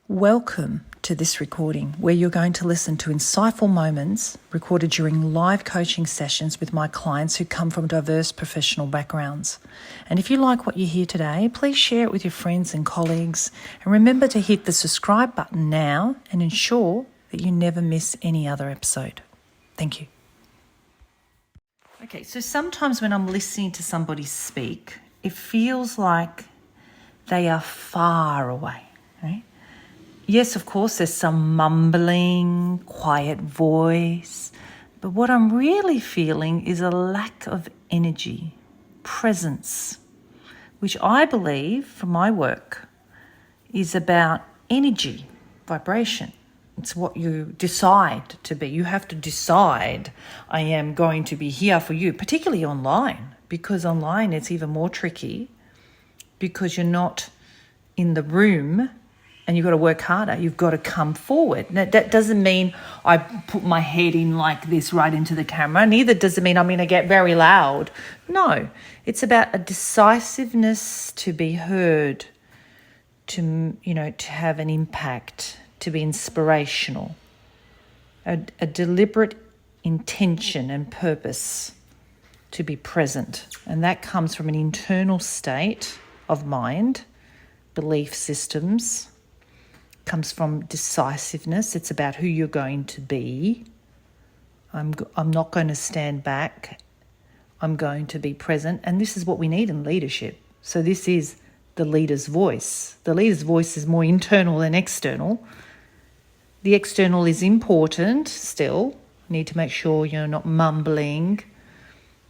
Welcome to this recording where you're going to listen to insightful moments recorded during live coaching sessions with my clients who come from diverse professional backgrounds. And if you like what you hear today, please share it with your friends and colleagues. And remember to hit the subscribe button now and ensure that you never miss any other episode. Thank you. Okay, so sometimes when I'm listening to somebody speak, it feels like they are far away, right? Yes, of course, there's some mumbling, quiet voice, but what I'm really feeling is a lack of energy, presence, which I believe from my work is about energy, vibration. It's what you decide to be. You have to decide, I am going to be here for you, particularly online, because online it's even more tricky because you're not in the room. And you've got to work harder. You've got to come forward. Now, that doesn't mean I put my head in like this right into the camera. Neither does it mean I'm going to get very loud. No, it's about a decisiveness to be heard, to have an impact, to be inspirational, a deliberate intention and purpose to be present. And that comes from an internal state of mind, belief systems, comes from decisiveness. It's about who you're going to be. I'm not going to stand back. I'm going to be present. And this is what we need in leadership. So this is the leader's voice. The leader's voice is more internal than external. The external is important still. You need to make sure you're not mumbling,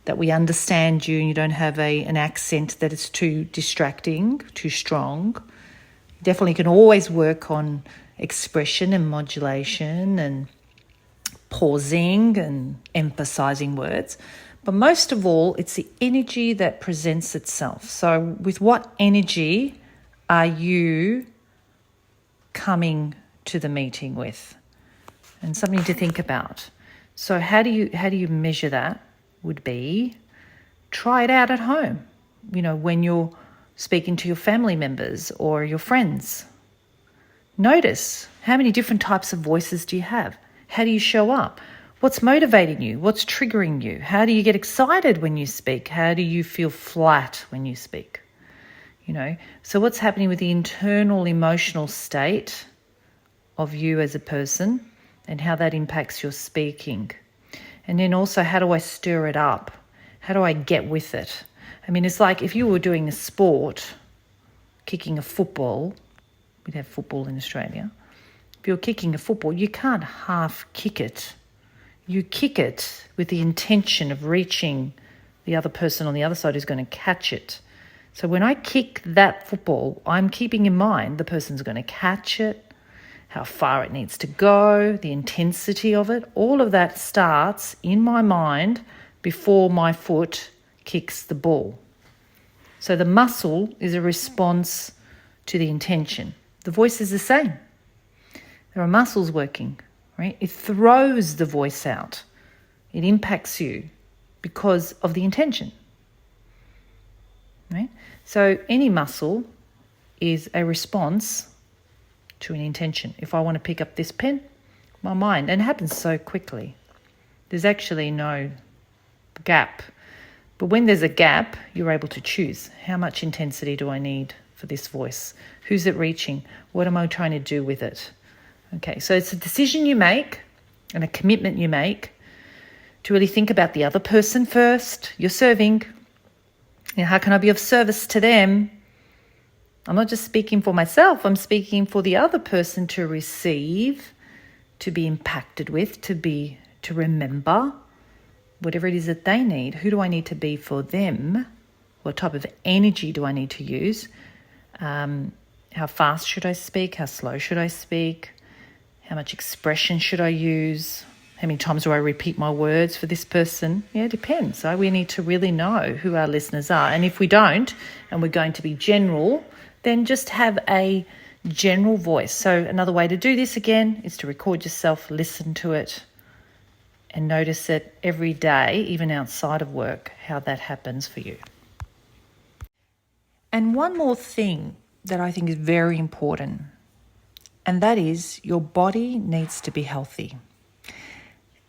that we understand you and you don't have an accent that is too distracting, too strong. Definitely can always work on expression and modulation and pausing and emphasizing words. But most of all, it's the energy that presents itself. So with what energy are you coming to the meeting with? And something to think about. So how do you measure that? Would be try it out at home. When you're speaking to your family members or your friends. Notice how many different types of voices do you have? How do you show up? What's motivating you? What's triggering you? How do you get excited when you speak? How do you feel flat when you speak? So what's happening with the internal emotional state of you as a person and how that impacts your speaking? And then also, how do I stir it up? How do I get with it? It's like if you were doing a sport, kicking a football, we'd have football in Australia. If you're kicking a football, you can't half kick it. You kick it with the intention of reaching the other person on the other side who's going to catch it. So when I kick that football, I'm keeping in mind the person's going to catch it, how far it needs to go, the intensity of it. All of that starts in my mind before my foot kicks the ball. So the muscle is a response to the intention. The voice is the same. There are muscles working, right? It throws the voice out. It impacts you because of the intention, right? So any muscle is a response to an intention. If I want to pick up this pen, my mind, and it happens so quickly. There's actually no gap. But when there's a gap, you're able to choose. How much intensity do I need for this voice? Who's it reaching? What am I trying to do with it? Okay, so it's a decision you make and a commitment you make to really think about the other person first. You're serving. How can I be of service to them? I'm not just speaking for myself. I'm speaking for the other person to receive, to be impacted with, to remember. Whatever it is that they need, who do I need to be for them? What type of energy do I need to use? How fast should I speak? How slow should I speak? How much expression should I use? How many times do I repeat my words for this person? Yeah, it depends. So we need to really know who our listeners are. And if we don't, and we're going to be general, then just have a general voice. So another way to do this again is to record yourself, listen to it, and notice it every day, even outside of work, how that happens for you. And one more thing that I think is very important and that is your body needs to be healthy.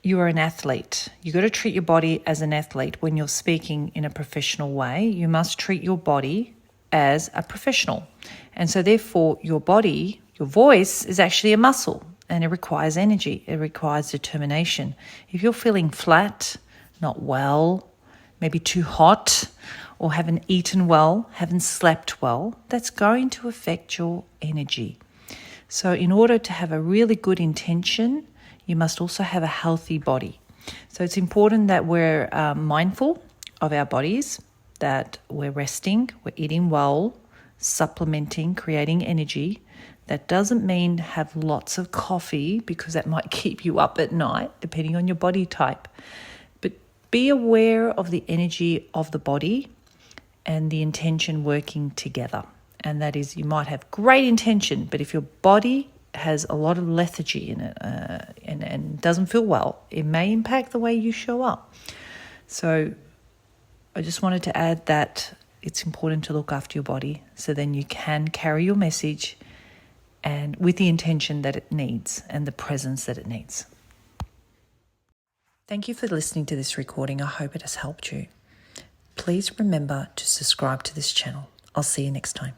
You are an athlete. You've got to treat your body as an athlete when you're speaking in a professional way. You must treat your body as a professional. And so therefore your body, your voice is actually a muscle and it requires energy. It requires determination. If you're feeling flat, not well, maybe too hot, or haven't eaten well, haven't slept well, that's going to affect your energy. So in order to have a really good intention, you must also have a healthy body. So it's important that we're mindful of our bodies, that we're resting, we're eating well, supplementing, creating energy. That doesn't mean have lots of coffee because that might keep you up at night, depending on your body type. But be aware of the energy of the body and the intention working together. And that is, you might have great intention, but if your body has a lot of lethargy in it and doesn't feel well, it may impact the way you show up. So I just wanted to add that it's important to look after your body so then you can carry your message and with the intention that it needs and the presence that it needs. Thank you for listening to this recording. I hope it has helped you. Please remember to subscribe to this channel. I'll see you next time.